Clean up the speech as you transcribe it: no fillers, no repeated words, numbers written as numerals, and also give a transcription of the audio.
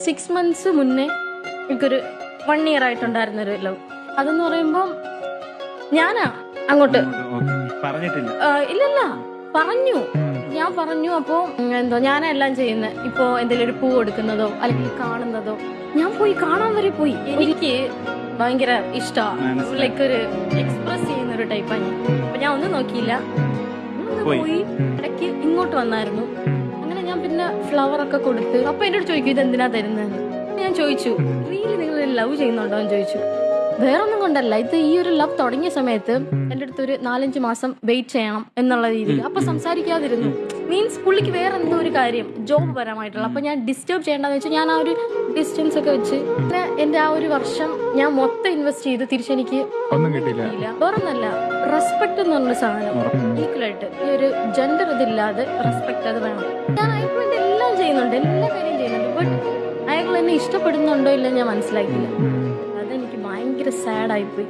6 months മുന്നേ എനിക്കൊരു 1 year ആയിട്ടുണ്ടായിരുന്നൊരു love. അതെന്ന് പറയുമ്പം ഞാനാ അങ്ങോട്ട് പറഞ്ഞിട്ടില്ല. ഇല്ലല്ല പറഞ്ഞു. ഞാൻ പറഞ്ഞു. അപ്പോ എന്തോ ഞാനെല്ലാം ചെയ്യുന്നത്. ഇപ്പോ എന്തെങ്കിലും ഒരു പൂ കൊടുക്കുന്നതോ അല്ലെങ്കിൽ കാണുന്നതോ ഞാൻ പോയി കാണാൻ വരെ പോയി. എനിക്ക് ഭയങ്കര ഇഷ്ടമാണ്. ലൈക്ക് ഒരു എക്സ്പ്രസ് ചെയ്യുന്ന ഒരു ടൈപ്പാണ് ഞാൻ. അപ്പൊ ഞാൻ ഒന്നും നോക്കിയില്ല, പോയി. ഇടയ്ക്ക് ഇങ്ങോട്ട് വന്നായിരുന്നു. അങ്ങനെ ഞാൻ പിന്നെ ഫ്ലവർ ഒക്കെ കൊടുത്ത്. അപ്പൊ എന്നോട് ചോദിക്കും ഇത് എന്തിനാ തരുന്നതെന്ന്. ഞാൻ ചോദിച്ചു റിയലി നിങ്ങൾ ലവ് ചെയ്യുന്നുണ്ടോ എന്ന് ചോദിച്ചു. വേറൊന്നും കൊണ്ടല്ല, ഇത് ഈ ഒരു ലവ് തുടങ്ങിയ സമയത്ത് എൻ്റെ അടുത്ത് ഒരു 4-5 മാസം വെയിറ്റ് ചെയ്യണം എന്നുള്ള രീതിയിൽ അപ്പൊ സംസാരിക്കാതിരുന്നു. മീൻസ് പുള്ളിക്ക് വേറെ എന്തോ ഒരു കാര്യം ജോബ് പരമായിട്ടുള്ള. അപ്പൊ ഞാൻ ഡിസ്റ്റർബ് ചെയ്യേണ്ടെന്ന് വെച്ചാൽ ഞാൻ ആ ഒരു ഡിസ്റ്റൻസ് ഒക്കെ വെച്ച് പിന്നെ എന്റെ ആ ഒരു വർഷം ഞാൻ മൊത്തം ഇൻവെസ്റ്റ് ചെയ്ത് തിരിച്ചെനിക്ക് ഒന്നും കിട്ടിയില്ല. വേറൊന്നല്ല, റെസ്പെക്ട് എന്ന് പറഞ്ഞ സാധനം ഈക്വലായിട്ട് ഈ ഒരു ജെൻഡർ ഇതില്ലാതെ റെസ്പെക്ട് അത് വേണം. ഞാൻ അയാൾക്ക് വേണ്ടി എല്ലാം ചെയ്യുന്നുണ്ട്, എല്ലാ കാര്യം ചെയ്യുന്നുണ്ട്. ബട്ട് അയാൾ എന്നെ ഇഷ്ടപ്പെടുന്നുണ്ടോ ഇല്ല ഞാൻ മനസ്സിലാക്കിയില്ല. അതെനിക്ക് ഭയങ്കര സാഡ് ആയിപ്പോയി.